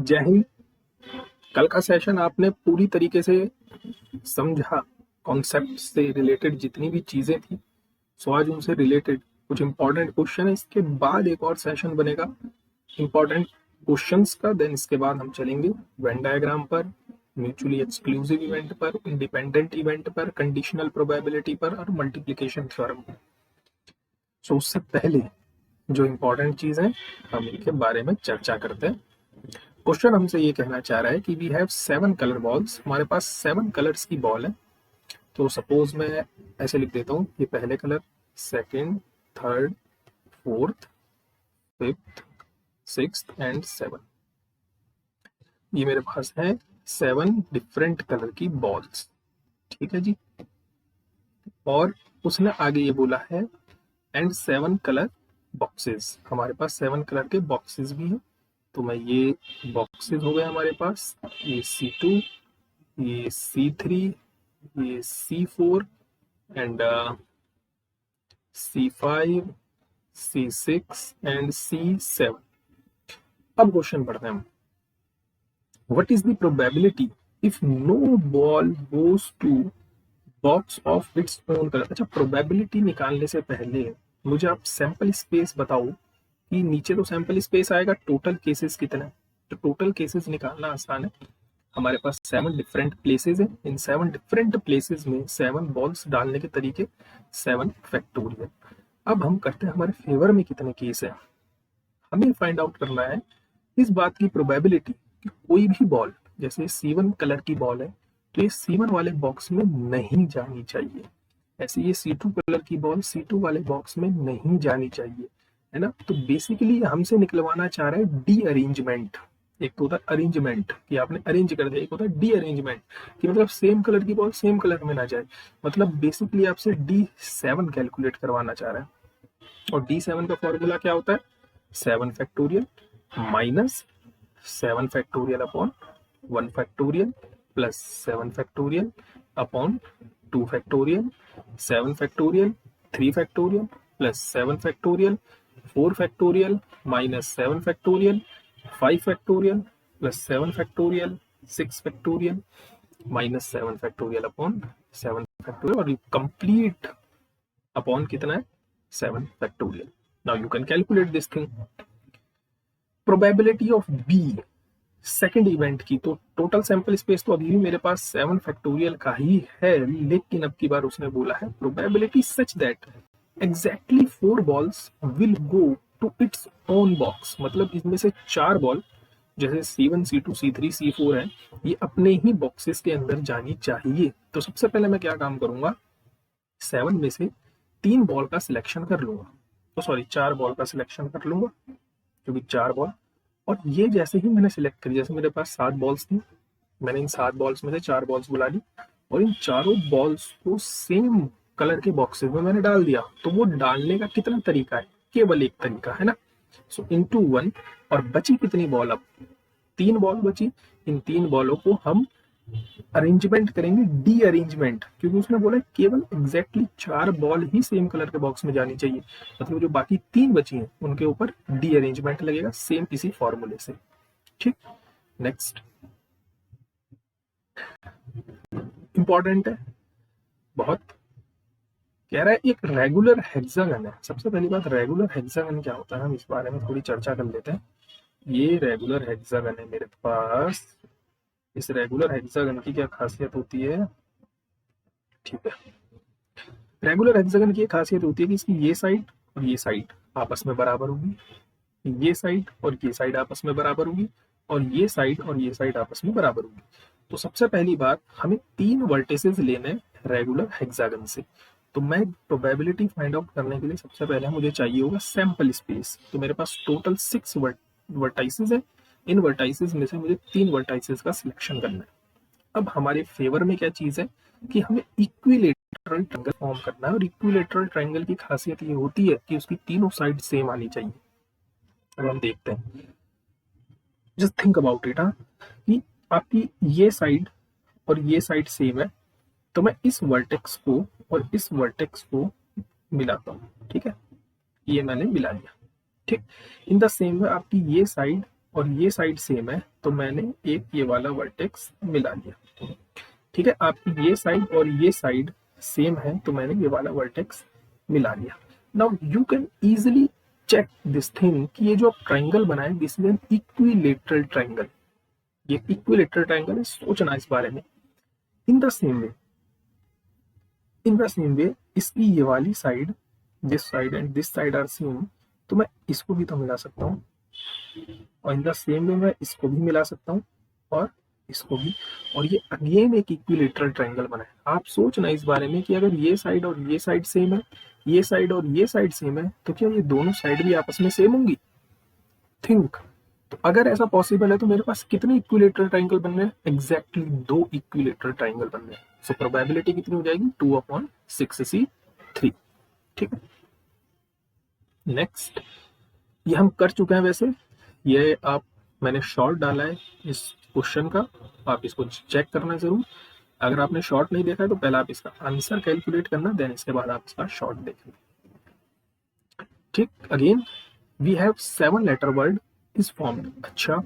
जय हिंद। कल का सेशन आपने पूरी तरीके से समझा, कॉन्सेप्ट से रिलेटेड जितनी भी चीजें थी, सो आज उनसे रिलेटेड कुछ इंपॉर्टेंट क्वेश्चन है। इसके बाद एक और सेशन बनेगा इंपॉर्टेंट क्वेश्चंस का। देन इसके बाद हम चलेंगे वेन डायग्राम पर, म्यूचुअली एक्सक्लूसिव इवेंट पर, इंडिपेंडेंट इवेंट पर, कंडीशनल प्रोबेबिलिटी पर और मल्टीप्लिकेशन थ्योरम पर। सो उससे पहले जो इंपॉर्टेंट चीज है हम इनके बारे में चर्चा करते हैं। क्वेश्चन हमसे ये कहना चाह रहा है कि वी हैव 7 कलर बॉल्स, हमारे पास 7 कलर्स की बॉल है। तो सपोज मैं ऐसे लिख देता हूँ, ये पहले colour, second, third, fourth, fifth, sixth and 7। ये मेरे पास है 7 डिफरेंट कलर की बॉल्स, ठीक है जी। और उसने आगे ये बोला है एंड 7 कलर बॉक्सेस, हमारे पास 7 कलर के बॉक्सेस भी हैं। तो मैं ये बॉक्सेस हो गए हमारे पास, ये C2, ये C3, ये C4 and C5, C6 and C7। अब क्वेश्चन पढ़ते हैं हम। What is the probability if no ball goes to box of its own colour. अच्छा, प्रोबेबिलिटी निकालने से पहले मुझे आप सैंपल स्पेस बताओ कि नीचे तो सैंपल स्पेस आएगा, टोटल केसेस कितने। तो टोटल केसेस निकालना आसान है। हमारे पास 7 डिफरेंट प्लेसेस हैं, इन 7 डिफरेंट प्लेसेस में 7 बॉल्स डालने के तरीके 7 फैक्टोरियल। अब हम करते हैं हमारे फेवर में कितने केस है, हमें फाइंड आउट करना है इस बात की प्रोबेबिलिटी कि कोई भी बॉल, जैसे C1 कलर की बॉल है तो ये C1 वाले बॉक्स में नहीं जानी चाहिए, ऐसे ये C2 कलर की बॉल C2 वाले बॉक्स में नहीं जानी चाहिए, है ना। तो बेसिकली हमसे निकलवाना चाह रहा है डी अरेंजमेंट। एक तो होता है अरेंजमेंट कि आपने अरेंज कर दिया, एक होता है डी अरेंजमेंट कि मतलब सेम कलर की बॉल सेम कलर में ना जाए। मतलब बेसिकली आपसे D7 कैलकुलेट करवाना चाह रहा है। और D7 का फॉर्मूला क्या होता है, 7 factorial minus 7 factorial upon 1 factorial plus 7 factorial upon 2 factorial, 7 factorial 3 factorial plus 7 factorial 4 factorial minus 7 factorial 5 factorial plus 7 factorial 6 factorial minus 7 factorial upon 7 factorial और कंप्लीट अपॉन कितना है 7 factorial. Now you can calculate this thing. Probability of B second event की, तो total sample space तो अभी भी मेरे पास 7 factorial का ही है, लेकिन अब की बार उसने बोला है probability such that exactly 4 balls will go to its own box. मतलब इसमें से 4 बॉल, जैसे C1, C2, C3, C4 है, ये अपने ही बॉक्सेस के अंदर जानी चाहिए। तो सबसे पहले मैं क्या काम करूंगा, 7 में से 3 बॉल का सिलेक्शन कर लूंगा, तो सॉरी 4 बॉल का सिलेक्शन कर लूंगा, क्योंकि 4 बॉल। और ये जैसे ही मैंने सिलेक्ट करी, जैसे मेरे पास 7 बॉल्स थी, मैंने इन 7 बॉल्स में से 4 बॉल्स बुला ली और इन चारों बॉल्स को सेम कलर के बॉक्सेस में मैंने डाल दिया। तो वो डालने का कितना तरीका है, केवल एक तरीका है ना। सो इनटू 1, और बची कितनी बॉल, अब 3 बॉल बची। इन 3 बॉलों को हम अरेंजमेंट करेंगे, डी अरेंजमेंट, क्योंकि उसने बोला केवल एग्जैक्टली 4 बॉल ही सेम कलर के बॉक्स में जानी चाहिए। मतलब जो बाकी 3 बची हैं उनके ऊपर डी अरेंजमेंट लगेगा, सेम इसी फॉर्मूले से। ठीक, नेक्स्ट इंपॉर्टेंट है बहुत, कह रहा है एक रेगुलर हेक्सागन है। सबसे पहली बात, रेगुलर हेक्सागन क्या होता है, हम इस बारे में थोड़ी चर्चा कर लेते हैं। ये रेगुलर हेक्सागन है मेरे पास, इस रेगुलर हेक्सागन की क्या खासियत होती है, ठीक है। रेगुलर हेक्सागन की एक खासियत होती है कि इसकी ये साइड और ये साइड आपस में बराबर होगी, ये साइड और ये साइड आपस में बराबर होगी, और ये साइड और ये साइड आपस में बराबर होगी। तो सबसे पहली बात, हमें 3 वर्टिसेस लेने रेगुलर हेक्सागन से। तो मैं प्रोबेबिलिटी फाइंड आउट करने के लिए सबसे पहले मुझे चाहिए होगा सैंपल स्पेस। तो मेरे पास टोटल 6 वर्टाइसेस है, इन वर्टाइसेस में से मुझे 3 वर्टाइसेस का सिलेक्शन करना है। अब हमारे फेवर में क्या चीज है कि हमें इक्विलेटरल ट्रायंगल फॉर्म करना है, और इक्विलेटरल ट्रायंगल की खासियत ये होती है कि उसकी तीनों साइड सेम आनी चाहिए। अब हम देखते हैं, जस्ट थिंक अबाउट इट, कि आपकी ये साइड और ये साइड सेम है, तो मैं इस वर्टेक्स को और इस वर्टेक्स को मिलाता हूँ, ठीक है, ये मैंने मिला लिया। ठीक, इन द सेम वे आपकी ये साइड और ये साइड सेम है तो मैंने एक ये वाला वर्टेक्स मिला लिया। ठीक है, आपकी ये साइड और ये साइड सेम है तो मैंने ये वाला वर्टेक्स मिला लिया। Now you can easily check this thing कि ये जो आप ट्राइंगल बनाए this is an equilateral triangle. ये इक्विलेटरल ट्राइंगल है, सोचना इस बारे में। इन द सेम वे, इसकी ये वाली side, this side and this side are same, तो मैं इसको भी तो मिला सकता हूँ, और इन द सेम वे मैं इसको भी मिला सकता हूँ और इसको भी, और ये अगेन एक इक्विलेटरल ट्रायंगल बना है। आप सोचना इस बारे में कि अगर ये साइड और ये साइड सेम है, ये साइड और ये साइड सेम है, तो क्या ये दोनों साइड भी आपस में सेम होंगी? थिंक। तो अगर ऐसा पॉसिबल है तो मेरे पास कितने इक्विलेटरल ट्रायंगल बन रहे हैं? एग्जैक्टली 2 इक्विलेटरल ट्रायंगल बन रहे हैं। सो प्रोबेबिलिटी कितनी हो जाएगी? 2/6c3। ठीक है, नेक्स्ट, ये हम कर चुके हैं। वैसे ये आप, मैंने शॉर्ट डाला है इस क्वेश्चन का, आप इसको चेक करना जरूर। अगर आपने शॉर्ट नहीं देखा है तो पहले आप इसका आंसर कैलकुलेट करना, देन इसके बाद आप इसका शॉर्ट देखना। ठीक, again we have 7 letter word is formed. अच्छा,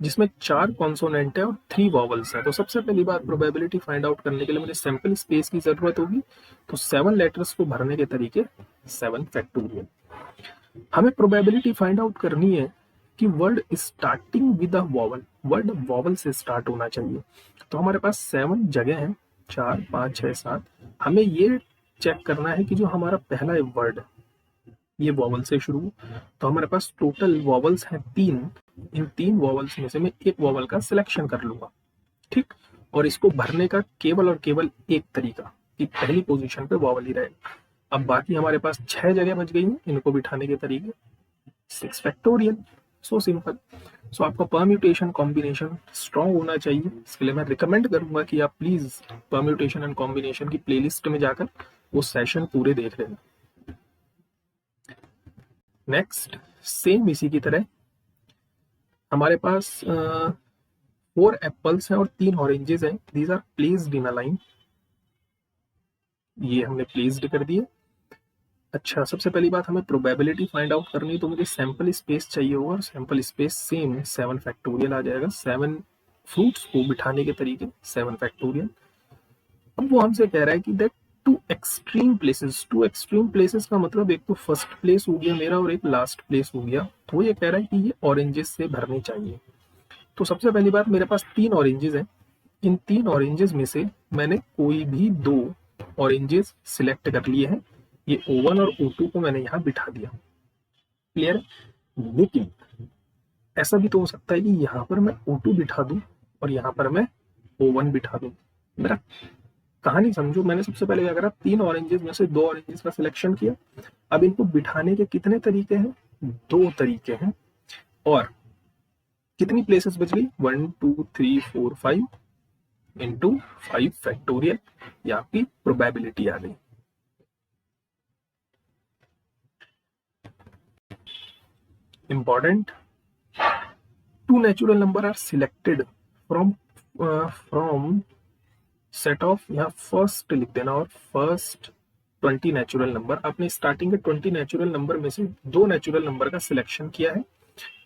जिसमें 4 कॉन्सोनेंट है और 3 वॉवल्स है। तो सबसे पहली बात, प्रोबेबिलिटी फाइंड आउट करने के लिए मुझे सैंपल स्पेस की जरूरत होगी। तो 7 लेटर्स को भरने के तरीके 7 फैक्टोरियल। हमें प्रोबेबिलिटी फाइंड आउट करनी है कि word starting with a vowel, word vowel से स्टार्ट होना चाहिए। तो हमारे पास 7 जगह हैं, 4 5 6 7। हमें ये चेक करना है कि जो हमारा पहला वर्ड ये वॉवल से शुरू, तो हमारे पास टोटल वॉवल्स हैं 3। इन 3 वॉवल्स में से मैं एक वॉवल का सिलेक्शन कर लूंगा। ठीक, और इसको भरने का केवल और केवल एक तरीका कि पहली पोजीशन पे वॉवल ही रहेगा। अब बाकी हमारे पास 6 जगह बच गई हैं, इनको बिठाने के तरीके 6 फैक्टोरियल। So simple. सो आपका परम्यूटेशन कॉम्बिनेशन स्ट्रॉन्ग होना चाहिए। इसके लिए मैं रिकमेंड करूंगा कि आप प्लीज परम्यूटेशन एंड कॉम्बिनेशन की प्लेलिस्ट में जाकर वो सेशन पूरे देख लेना। नेक्स्ट, सेम इसी की तरह हमारे पास 4 एप्पल्स हैं और 3 ऑरेंजेस हैं। These are placed in a line. ये हमने प्लेस्ड कर दिए। अच्छा, सबसे पहली बात, हमें प्रोबेबिलिटी फाइंड आउट करनी है, तो मुझे सैंपल स्पेस चाहिए होगा, और सैंपल स्पेस सेम 7 फैक्टोरियल आ जाएगा। 7 फ्रूट्स को बिठाने के तरीके 7 फैक्टोरियल। अब वो हमसे कह रहा है कि that 2 extreme places. 2 extreme places का मतलब एक तो फर्स्ट प्लेस हो गया मेरा और एक लास्ट प्लेस हो गया। तो वो ये कह रहा है कि ये ऑरेंजेस से भरनी चाहिए। तो सबसे पहली बात, मेरे पास 3 ऑरेंजेस हैं। इन 3 ऑरेंजेस में से मैंने कोई भी 2 ऑरेंजेस सिलेक्ट कर लिए हैं। ये O1 और O2 को मैंने यहाँ बिठा दिया। क्लियर? लेकिन ऐसा भी तो हो सकता है कि यहाँ पर मैं O2 बिठा दूं और यहाँ पर मैं O1 बिठा दूं। मेरा कहानी समझो, मैंने सबसे पहले क्या करा, 3 ऑरेंजेस में से 2 ऑरेंजेस का सिलेक्शन किया। अब इनको बिठाने के कितने तरीके हैं? 2 तरीके हैं। और कितनी प्लेसेस बच गई? 1 2 3 4 5 इंटू 5 फैक्टोरियल। ये आपकी प्रोबेबिलिटी आ गई। Important, 2 natural number are selected from set of, यहाँ फर्स्ट लिख देना, और फर्स्ट 20 नेचुरल नंबर। आपने स्टार्टिंग के 20 नेचुरल नंबर में से 2 नेचुरल नंबर का सिलेक्शन किया है।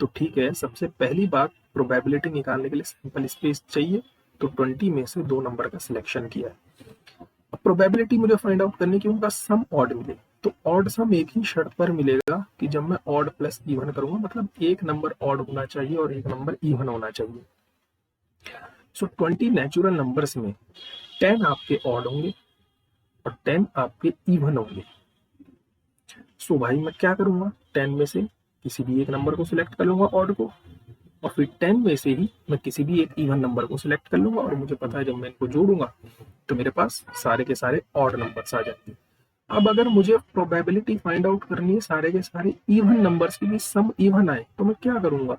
तो ठीक है, सबसे पहली बात, प्रोबेबिलिटी निकालने के लिए सैंपल स्पेस चाहिए। तो 20 में से 2 नंबर का सिलेक्शन किया है। अब प्रोबेबिलिटी मुझे फाइंड आउट करने की, उनका सम ऑड मिले। तो ऑड सम एक ही शर्त पर मिलेगा कि जब मैं ऑड प्लस इवन करूंगा, मतलब एक नंबर ऑड होना चाहिए और एक नंबर इवन होना चाहिए। सो 20 नेचुरल नंबर्स में 10 आपके ऑड होंगे और 10 आपके इवन होंगे। सो भाई मैं क्या करूंगा, 10 में से किसी भी एक नंबर को सिलेक्ट कर लूंगा ऑड को, और फिर 10 में से ही मैं किसी भी एक इवन नंबर को सिलेक्ट कर लूंगा। और मुझे पता है जब मैं इनको जोड़ूंगा तो मेरे पास सारे के सारे ऑड नंबर्स आ जाएंगे। अब अगर मुझे प्रोबेबिलिटी फाइंड आउट करनी है सारे के सारे इवन नंबर्स की भी सम इवन आए, तो मैं क्या करूंगा,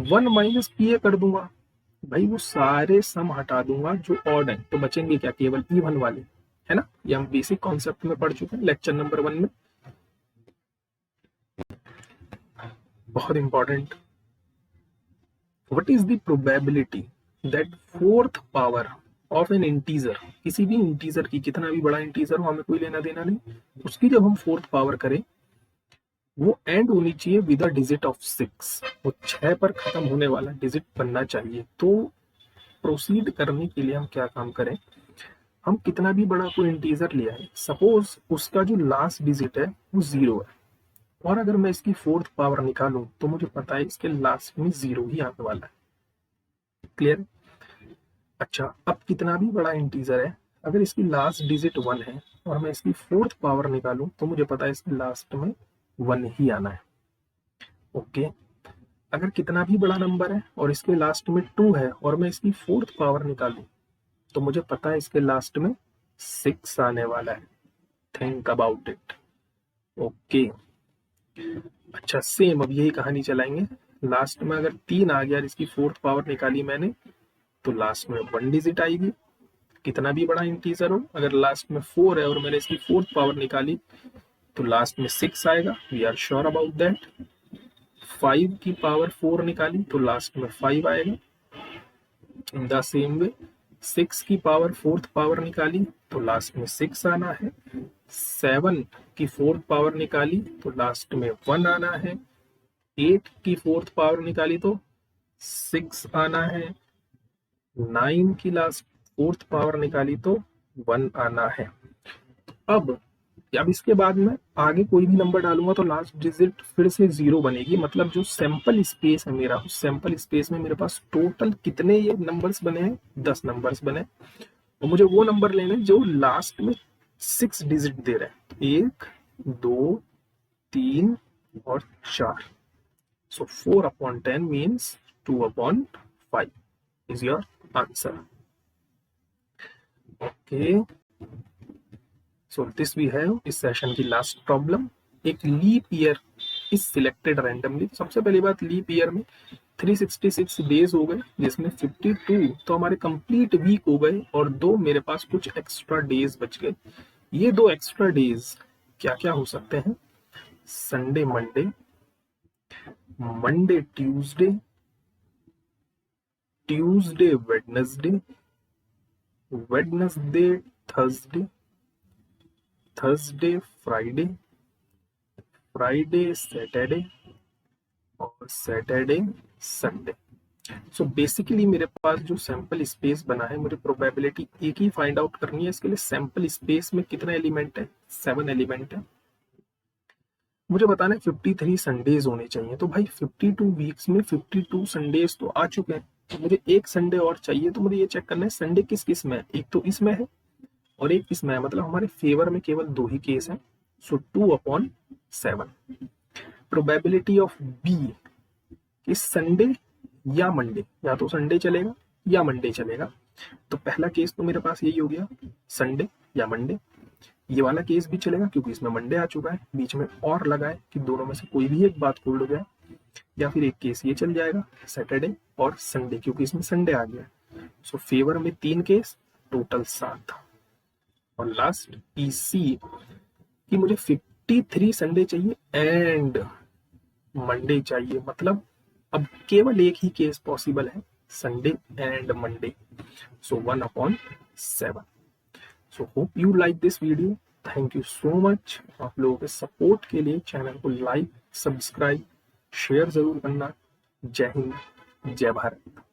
1 माइनस PA कर दूंगा। भाई वो सारे सम हटा दूंगा जो ऑड है, तो बचेंगे क्या, केवल इवन वाले, है ना। ये हम बेसिक कॉन्सेप्ट में पढ़ चुके हैं लेक्चर नंबर 1 में। बहुत important, what is the probability that 4th power of N integer, किसी भी इंटीजर की, कितना भी बड़ा इंटीजर हो, हमें कोई लेना देना नहीं, उसकी जब हम 4th पावर करें वो एंड होनी चाहिए विद अ डिजिट ऑफ 6, वो 6 पर खत्म होने वाला डिजिट बनना चाहिए। तो प्रोसीड करने के लिए हम क्या काम करें, हम कितना भी बड़ा कोई इंटीजर लिया है, सपोज उसका जो लास्ट डिजिट है वो 0 है, और अगर मैं इसकी फोर्थ पावर निकालूं तो मुझे पता है इसके लास्ट में 0 ही आने वाला है। क्लियर? अच्छा, अब कितना भी बड़ा इंटीजर है, अगर इसकी लास्ट डिजिट 1 है और मैं इसकी फोर्थ पावर निकालूं तो मुझे पता है इसके लास्ट में 1 ही आना है। ओके, अगर कितना भी बड़ा नंबर है और इसके लास्ट में 2 है और मैं इसकी फोर्थ पावर निकालूं तो मुझे पता है इसके लास्ट में 6 आने वाला है। Think about it. ओके, अच्छा सेम अब यही कहानी चलाएंगे। लास्ट में अगर 3 आ गया और इसकी फोर्थ पावर निकाली मैंने तो लास्ट में 1 डिजिट आएगी, कितना भी बड़ा इंटीजर हो। अगर लास्ट में 4 है और मैंने इसकी फोर्थ पावर निकाली तो लास्ट में 6 आएगा, we are sure about that. 5 की पावर 4 निकाली तो लास्ट में 5 आएगा। इन द सेम वे 6 की पावर फोर्थ पावर निकाली तो लास्ट में 6 आना है। 7 की फोर्थ पावर निकाली तो लास्ट में 1 आना है। 8 की फोर्थ पावर निकाली तो 6 आना है। 9 की लास्ट फोर्थ पावर निकाली तो 1 आना है। अब इसके बाद में आगे कोई भी नंबर डालूंगा तो लास्ट डिजिट फिर से 0 बनेगी। मतलब जो सैंपल स्पेस है मेरा, उस सैंपल स्पेस में मेरे पास टोटल कितने ये नंबर्स बने हैं, 10 नंबर्स बने, और मुझे वो नंबर लेने जो लास्ट में 6 डिजिट दे रहे हैं, 1 2 3 और 4। So 4/10 means 2/5 is your answer. Okay, so this we have इस सेशन की लास्ट प्रॉब्लम। एक leap year is selected randomly. सबसे पहली बात, लीप ईयर में 366 डेज हो गए जिसमें 52 तो हमारे कंप्लीट वीक हो गए और 2 मेरे पास कुछ एक्स्ट्रा डेज बच गए। ये 2 एक्स्ट्रा डेज क्या क्या हो सकते हैं? Sunday Monday, Monday Tuesday, Tuesday Wednesday, Wednesday Thursday, Thursday Friday, Friday Saturday और सैटरडे संडे। सो बेसिकली मेरे पास जो सैंपल स्पेस बना है, मुझे प्रोबेबिलिटी एक ही फाइंड आउट करनी है। इसके लिए सैंपल स्पेस में कितने एलिमेंट है? 7 एलिमेंट है। मुझे बताना है 53 संडेज होने चाहिए। तो भाई 52 वीक्स में 52 संडेज तो आ चुके हैं, तो मुझे एक संडे और चाहिए। तो मुझे ये चेक करना है संडे किस किस में है। एक तो इसमें है और एक इसमें है, मतलब हमारे फेवर में केवल 2 ही केस है। सो 2/7। प्रोबेबिलिटी ऑफ बी कि संडे या मंडे, या तो संडे चलेगा या मंडे चलेगा। तो पहला केस तो मेरे पास यही हो गया, संडे या मंडे। ये वाला केस भी चलेगा क्योंकि इसमें मंडे आ चुका है। बीच में और लगा है कि दोनों में से कोई भी एक बात होल्ड हो जाए, या फिर एक केस ये चल जाएगा सैटरडे और संडे क्योंकि इसमें संडे आ गया। सो फेवर में 3 केस, टोटल 7। और लास्ट पीसी कि मुझे 53 संडे चाहिए एंड मंडे चाहिए। मतलब अब केवल एक ही केस पॉसिबल है, Sunday and Monday. So 1/7। So hope you like this video. Thank you so much. आप लोगों के सपोर्ट के लिए चैनल को लाइक, सब्सक्राइब, शेयर जरूर करना। जय हिंद, जय भारत।